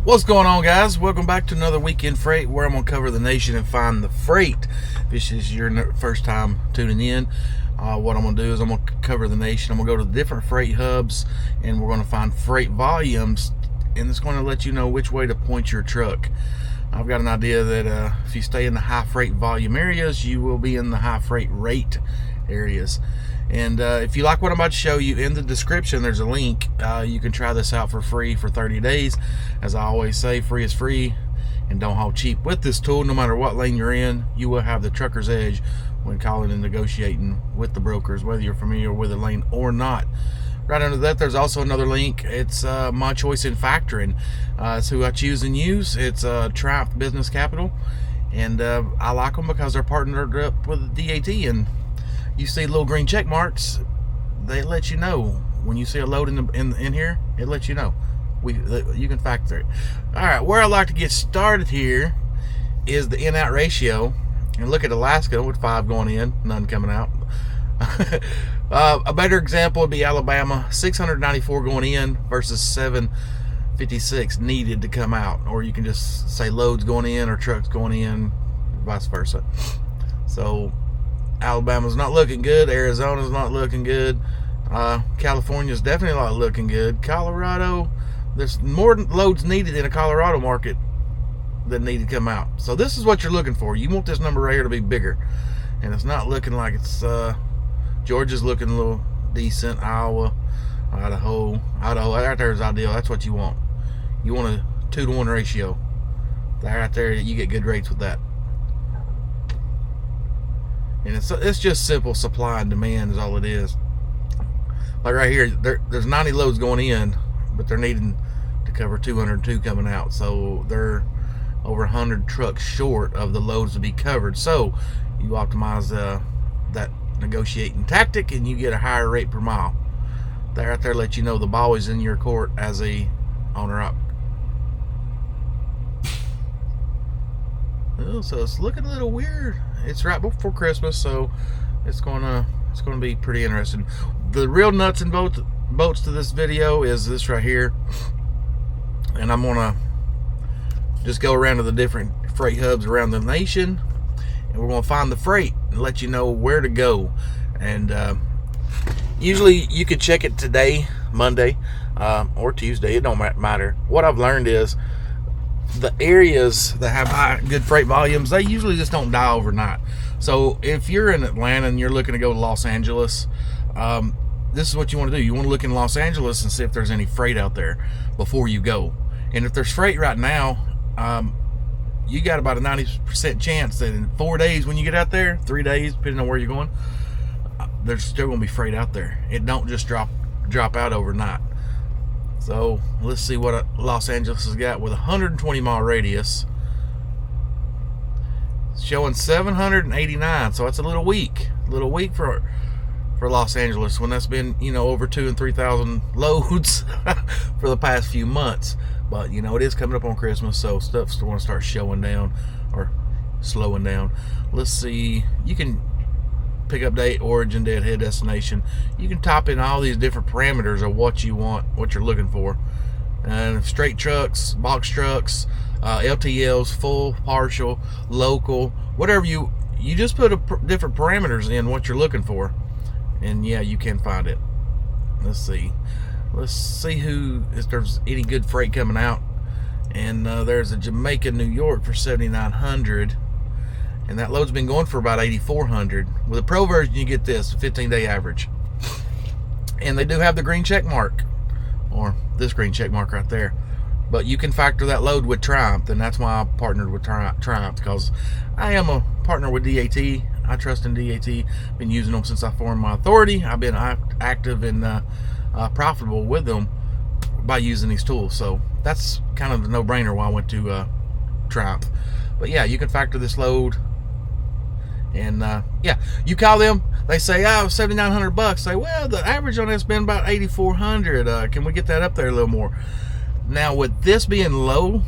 What's going on, guys? Welcome back to another Weekend Freight, where I'm going to cover the nation and find the freight. If this is your first time tuning in, what I'm going to do is I'm going to cover the nation. I'm going to go to the different freight hubs, and we're going to find freight volumes, and it's going to let you know which way to point your truck. I've got an idea that if you stay in the high freight volume areas, you will be in the high freight rate areas. And if you like what I'm about to show you, in the description there's a link. You can try this out for free for 30 days. As I always say, free is free, and don't haul cheap. With this tool, no matter what lane you're in, you will have the trucker's edge when calling and negotiating with the brokers, whether you're familiar with the lane or not. Right under that, there's also another link. It's my choice in factoring. It's who I choose and use. It's Triumph Business Capital, and I like them because they're partnered up with DAT, and you see little green check marks. They let you know when you see a load in here. It lets you know you can factor it. All right, where I like to get started here is the in-out ratio, and look at Alaska with 5 going in, none coming out. A better example would be Alabama, 694 going in versus 756 needed to come out, or you can just say loads going in or trucks going in, vice versa. So Alabama's not looking good. Arizona's not looking good. California's definitely not looking good. Colorado, there's more loads needed in a Colorado market that need to come out. So this is what you're looking for. You want this number right here to be bigger, and it's not looking like it's Georgia's looking a little decent. Idaho right there is ideal. That's what you want. You want a 2-to-1 ratio. Right there, you get good rates with that. And it's just simple supply and demand is all it is. Like right here, there's 90 loads going in, but they're needing to cover 202 coming out. So they're over 100 trucks short of the loads to be covered. So you optimize that negotiating tactic, and you get a higher rate per mile. That right there lets you know the ball is in your court as a owner-op. Well, so it's looking a little weird. It's right before Christmas, so it's gonna be pretty interesting. The real nuts and bolts to this video is this right here, and I'm gonna just go around to the different freight hubs around the nation, and we're gonna find the freight and let you know where to go. And usually you could check it today, Monday, or Tuesday. It don't matter. What I've learned is the areas that have good freight volumes, they usually just don't die overnight. So if you're in Atlanta and you're looking to go to Los Angeles, this is what you want to do. You want to look in Los Angeles and see if there's any freight out there before you go. And if there's freight right now, you got about a 90% chance that in 4 days when you get out there, 3 days, depending on where you're going, there's still going to be freight out there. It don't just drop out overnight. So let's see what Los Angeles has got with a 120-mile radius. It's showing 789, so that's a little weak for Los Angeles, when that's been, over 2,000 and 3,000 loads for the past few months. But it is coming up on Christmas, so stuff's going to start showing down or slowing down. Let's see. You can pick up date, origin, deadhead, destination. You can type in all these different parameters of what you want, what you're looking for. And straight trucks, box trucks, LTLs, full, partial, local, whatever you just put different parameters in what you're looking for, and yeah, you can find it. Let's see if there's any good freight coming out. And there's a Jamaica, New York for 7,900. And that load's been going for about 8,400. With a pro version, you get this 15-day average. And they do have the green check mark, or this green check mark right there. But you can factor that load with Triumph, and that's why I partnered with Triumph, because I am a partner with DAT. I trust in DAT. Been using them since I formed my authority. I've been active and profitable with them by using these tools. So that's kind of the no-brainer why I went to Triumph. But yeah, you can factor this load. And yeah, you call them, they say, oh, $7,900. Say, well, the average on that's been about 8,400. Can we get that up there a little more? Now, with this being low,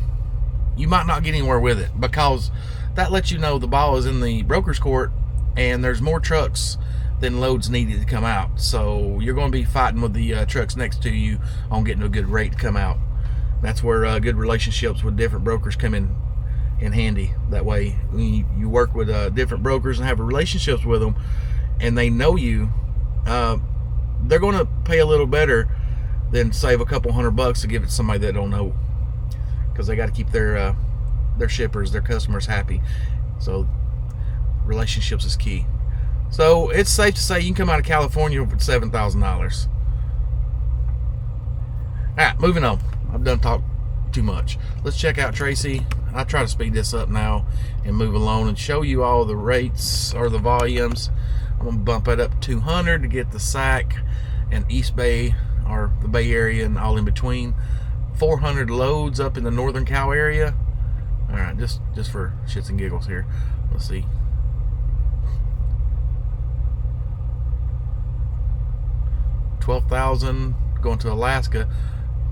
you might not get anywhere with it, because that lets you know the ball is in the broker's court, and there's more trucks than loads needed to come out. So you're going to be fighting with the trucks next to you on getting a good rate to come out. That's where good relationships with different brokers come in handy. That way, when you work with different brokers and have relationships with them, and they know you, they're going to pay a little better than save a couple $100 to give it to somebody that don't know, because they got to keep their shippers, their customers happy. So relationships is key. So it's safe to say you can come out of California for $7,000. Alright, moving on. I've done talk too much. Let's check out Tracy. I try to speed this up now and move along and show you all the rates or the volumes. I'm going to bump it up 200 to get the SAC and East Bay, or the Bay Area and all in between. 400 loads up in the Northern Cal area. Alright, just for shits and giggles here. Let's see. 12,000 going to Alaska.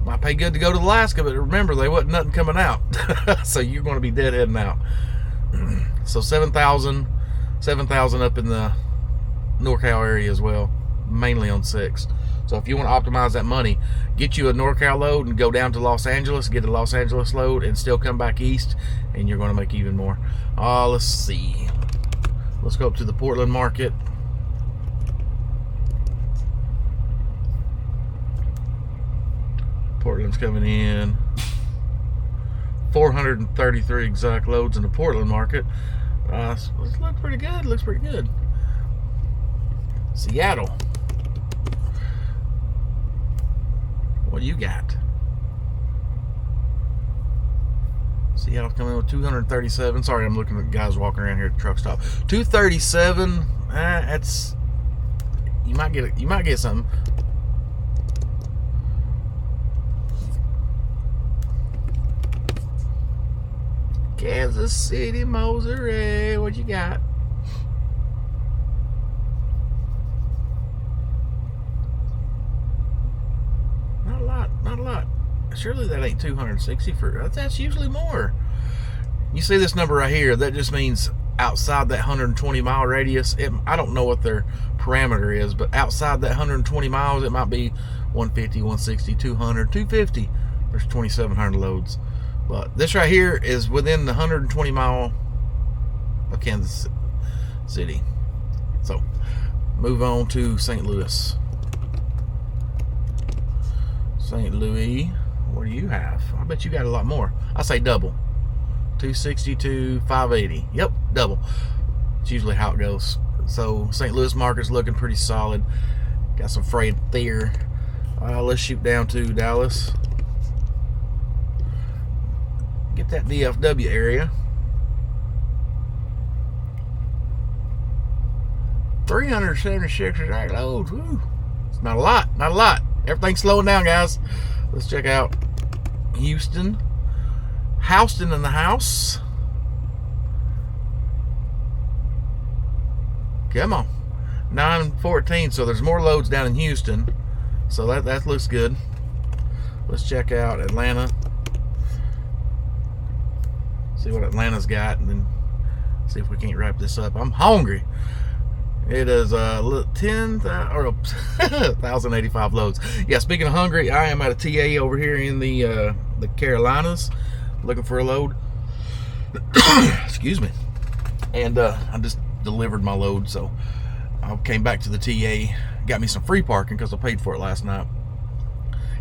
Might pay good to go to Alaska, but remember, there wasn't nothing coming out. So you're going to be deadheading out. So 7,000 up in the NorCal area as well, mainly on 6. So if you want to optimize that money, get you a NorCal load and go down to Los Angeles, get a Los Angeles load, and still come back east, and you're going to make even more. Let's see. Let's go up to the Portland market. Portland's coming in 433 exact loads in the Portland market. Looks pretty good. Looks pretty good. Seattle. What do you got? Seattle's coming in with 237. Sorry, I'm looking at guys walking around here at the truck stop. 237. That's, you might get something. Kansas City, Missouri. What you got? Not a lot. Not a lot. Surely that ain't 260 for. That's usually more. You see this number right here? That just means outside that 120 mile radius. I don't know what their parameter is, but outside that 120 miles, it might be 150, 160, 200, 250. There's 2,700 loads. But this right here is within the 120 mile of Kansas City. So, move on to St. Louis. St. Louis, what do you have? I bet you got a lot more. I say double. 262, 580. Yep, double. It's usually how it goes. So, St. Louis market's looking pretty solid. Got some freight there. Let's shoot down to Dallas. Get that DFW area. 376 exact loads. Woo. It's not a lot. Not a lot. Everything's slowing down, guys. Let's check out Houston. Houston in the house. Come on. 914. So there's more loads down in Houston. So that looks good. Let's check out Atlanta. See what Atlanta's got, and then see if we can't wrap this up. I'm hungry. It is 1,085 loads. Yeah, speaking of hungry, I am at a TA over here in the Carolinas, looking for a load. Excuse me. And I just delivered my load, so I came back to the TA, got me some free parking because I paid for it last night.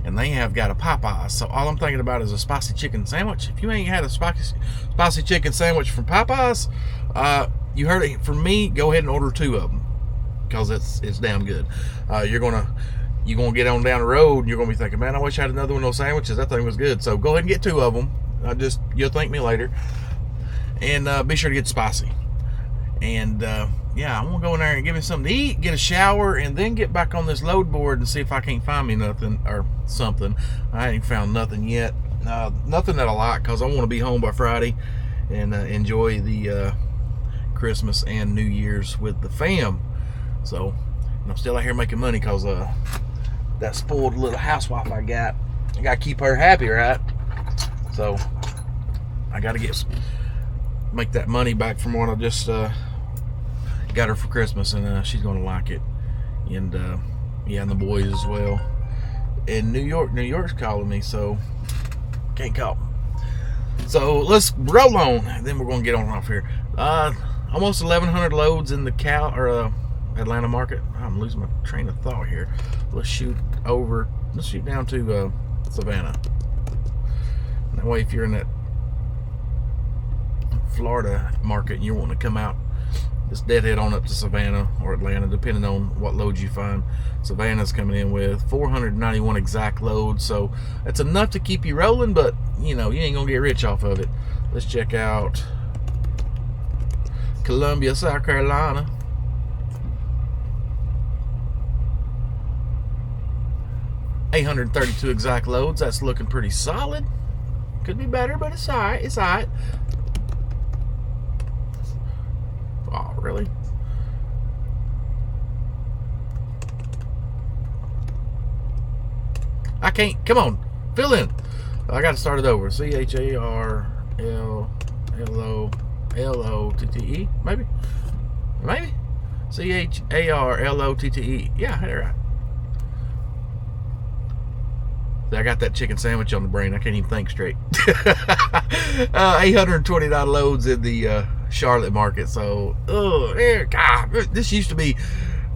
And they have got a Popeyes. So all I'm thinking about is a spicy chicken sandwich. If you ain't had a spicy chicken sandwich from Popeyes, you heard it from me, go ahead and order 2 of them, because it's damn good. You're gonna get on down the road and you're gonna be thinking, man, I wish I had another one of those sandwiches. That thing was good. So go ahead and get 2 of them. You'll thank me later. And be sure to get spicy. And yeah, I'm gonna go in there and give me something to eat, get a shower, and then get back on this load board and see if I can't find me nothing or something. I ain't found nothing yet. Nothing that I like, because I want to be home by Friday and enjoy the Christmas and New Year's with the fam. So I'm still out here making money because that spoiled little housewife I got to keep her happy, right? So I got to make that money back from what I just got her for Christmas, and she's gonna like it. And yeah, and the boys as well. And New York's calling me, so Can't call. So let's roll on. Then we're going to get on off here. Almost 1,100 loads in the Atlanta market. I'm losing my train of thought here. Let's shoot down to Savannah. That way, if you're in that Florida market and you want to come out, just deadhead on up to Savannah or Atlanta, depending on what loads you find. Savannah's coming in with 491 exact loads, so that's enough to keep you rolling, but you ain't gonna get rich off of it. Let's check out Columbia, South Carolina. $832 exact loads. That's looking pretty solid. Could be better, but it's alright. It's alright. Oh, really? I can't. Come on. Fill in. I got to start it over. CHARLLOTTE. Maybe? CHARLOTTE. Yeah, I had it right. I got that chicken sandwich on the brain. I can't even think straight. 829 loads in the Charlotte market. So, God, this used to be,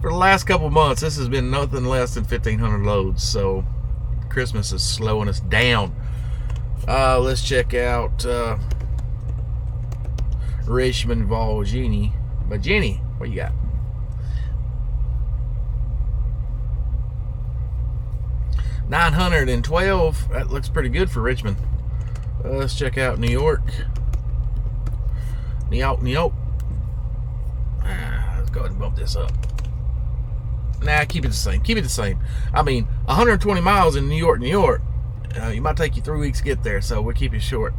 for the last couple months, this has been nothing less than 1,500 loads. So, Christmas is slowing us down. Let's check out Richmond, Virginia. What you got? $912. That looks pretty good for Richmond. Let's check out New York. New York. Let's go ahead and bump this up. Nah, keep it the same. Keep it the same. I mean, 120 miles in New York. You might take you 3 weeks to get there, so we'll keep it short.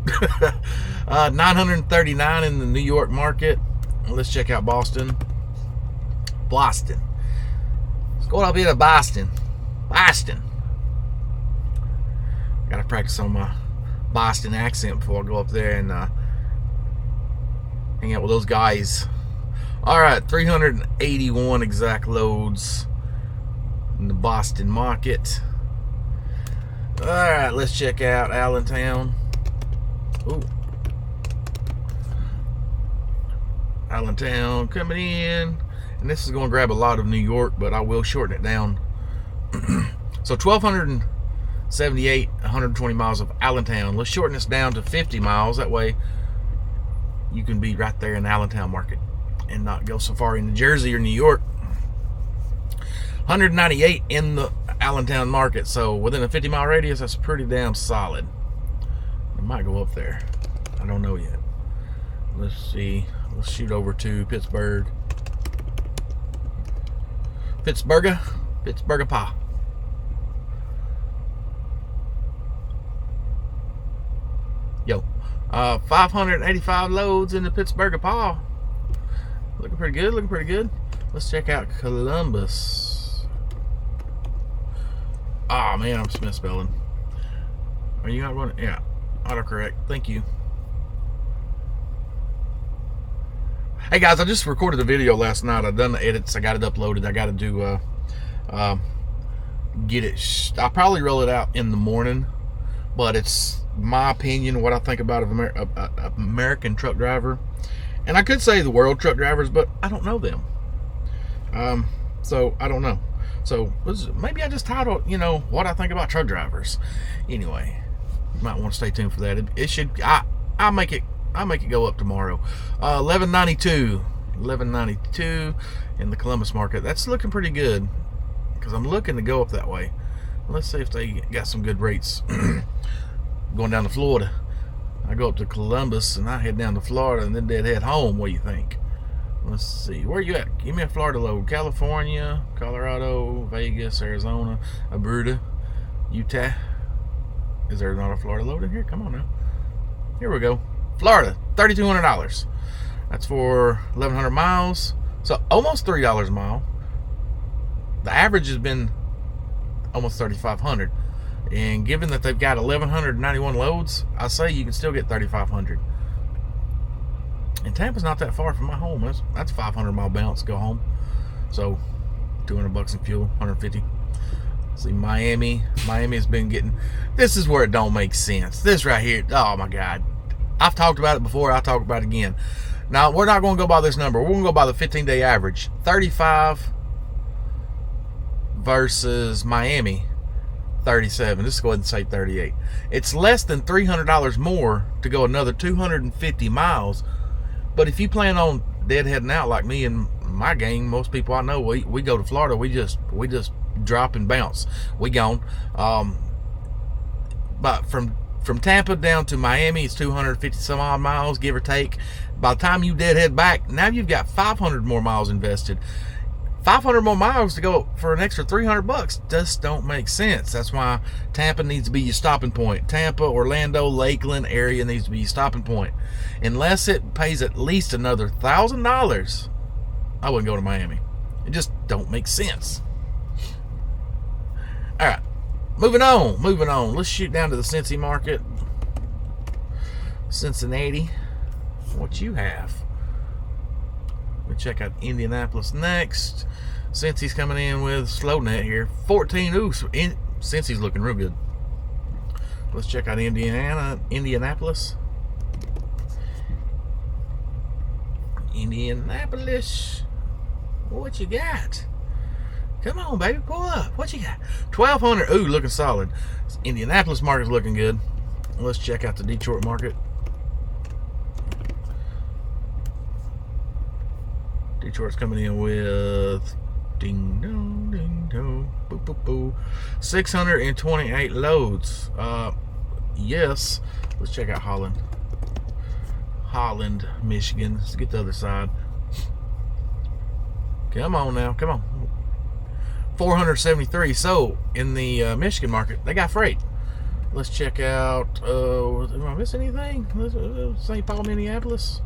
939 in the New York market. Let's check out Boston. Let's go up here to Boston. Gotta practice on my Boston accent before I go up there and hang out with those guys. Alright, 381 exact loads in the Boston market. Alright, let's check out Allentown. Ooh. Allentown coming in. And this is going to grab a lot of New York, but I will shorten it down. So 1,278, 120 miles of Allentown. Let's shorten this down to 50 miles. That way you can be right there in the Allentown market and not go so far into Jersey or New York. 198 in the Allentown market. So within a 50-mile radius, that's pretty damn solid. I might go up there. I don't know yet. Let's see. Let's shoot over to Pittsburgh. Pittsburgh Pa. Yo, 585 loads in the Pittsburgh Pa. Looking pretty good. Let's check out Columbus. Oh man, I'm misspelling. Are you not running? Yeah, autocorrect. Thank you. Hey guys, I just recorded a video last night. I've done the edits. I got it uploaded. I got to do get it. I'll probably roll it out in the morning, but it's my opinion, what I think about an American truck driver. And I could say the world truck drivers, but I don't know them. So I don't know. So maybe I just titled, what I think about truck drivers. Anyway, you might want to stay tuned for that. It should. I'll make it go up tomorrow. 1192 in the Columbus market. That's looking pretty good because I'm looking to go up that way. Let's see if they got some good rates. Going down to Florida. I go up to Columbus and I head down to Florida and then they'd head home. What do you think? Let's see. Where you at? Give me a Florida load. California, Colorado, Vegas, Arizona, Alberta, Utah. Is there not a Florida load in here? Come on now. Here we go. Florida, $3,200. That's for 1,100 miles. So almost $3 a mile. The average has been almost 3,500. And given that they've got 1,191 loads, I say you can still get 3,500. And Tampa's not that far from my home. That's a 500-mile bounce, go home. So $200 in fuel, 150. See, Miami has been getting, this is where it don't make sense. This right here, oh my God. I've talked about it before, I'll talk about it again. Now, we're not going to go by this number. We're going to go by the 15-day average. 35 versus Miami, 37. Let's go ahead and say 38. It's less than $300 more to go another 250 miles. But if you plan on deadheading out like me and my gang, most people I know, we go to Florida, we just drop and bounce. We gone. But from Tampa down to Miami, it's 250 some odd miles, give or take. By the time you deadhead back, now you've got 500 more miles invested. 500 more miles to go for an extra $300 just don't make sense. That's why Tampa needs to be your stopping point. Tampa, Orlando, Lakeland area needs to be your stopping point. Unless it pays at least another $1,000, I wouldn't go to Miami. It just don't make sense. All right, moving on. Let's shoot down to the Cincy market. Cincinnati, what you have? We check out Indianapolis next. Cincy's coming in with slow net here. 14. Ooh, Cincy's looking real good. Let's check out Indianapolis. Indianapolis. What you got? Come on, baby, pull up. What you got? 1,200. Ooh, looking solid. Indianapolis market's looking good. Let's check out the Detroit market. Detroit's coming in with ding dong, boo boo boo, 628 loads. Yes. Let's check out Holland, Michigan. Let's get the other side. Come on now, come on. 473. So in the Michigan market, they got freight. Let's check out. Am I missing anything? St. Paul, Minneapolis.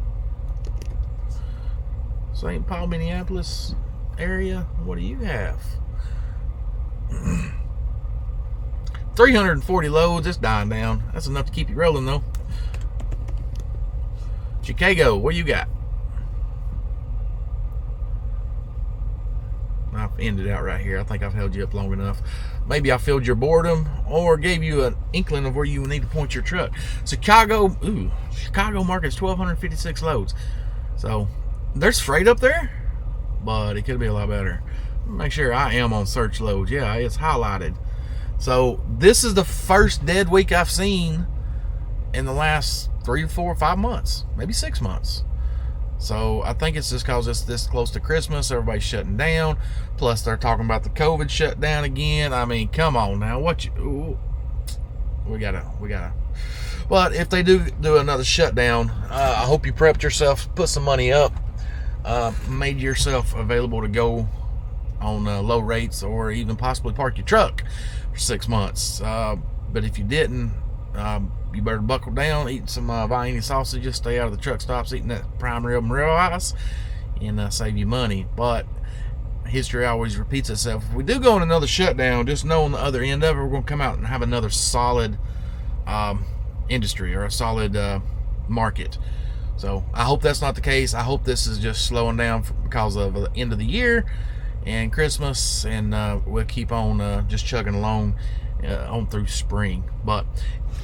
St. Paul, Minneapolis area. What do you have? 340 loads. It's dying down. That's enough to keep you rolling, though. Chicago, what you got? I've ended out right here. I think I've held you up long enough. Maybe I filled your boredom or gave you an inkling of where you need to point your truck. Chicago market's 1,256 loads. So there's freight up there, but it could be a lot better. Make sure I am on search loads. Yeah, it's highlighted. So this is the first dead week I've seen in the last 3, 4, 5 months, maybe 6 months. So I think it's just because it's this close to Christmas, everybody's shutting down. Plus they're talking about the COVID shutdown again. I mean, come on now, we gotta. But if they do another shutdown, I hope you prepped yourself, put some money up, made yourself available to go on low rates, or even possibly park your truck for 6 months. But if you didn't, you better buckle down, eat some Vienna sausages, stay out of the truck stops, eating that prime rib and ribeyes, and save you money. But history always repeats itself. If we do go on another shutdown, just know on the other end of it, we're going to come out and have another solid industry, or a solid market. So I hope that's not the case. I hope this is just slowing down because of the end of the year and Christmas, and we'll keep on just chugging along on through spring. But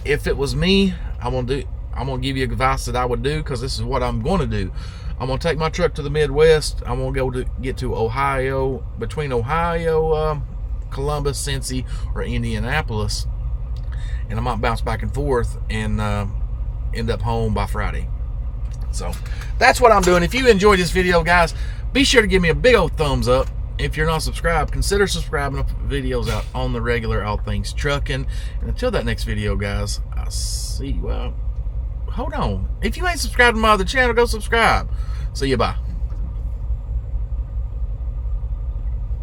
if it was me, I'm gonna give you advice that I would do, because this is what I'm going to do. I'm gonna take my truck to the Midwest. I'm gonna go to get to Ohio, between Ohio, Columbus, Cincy, or Indianapolis, and I might bounce back and forth and end up home by Friday. So that's what I'm doing. If you enjoyed this video, guys, be sure to give me a big old thumbs up. If you're not subscribed, consider subscribing. I'll put videos out on the regular, all things trucking. And until that next video, guys, I'll see you. Well, hold on. If you ain't subscribed to my other channel, go subscribe. See you. Bye.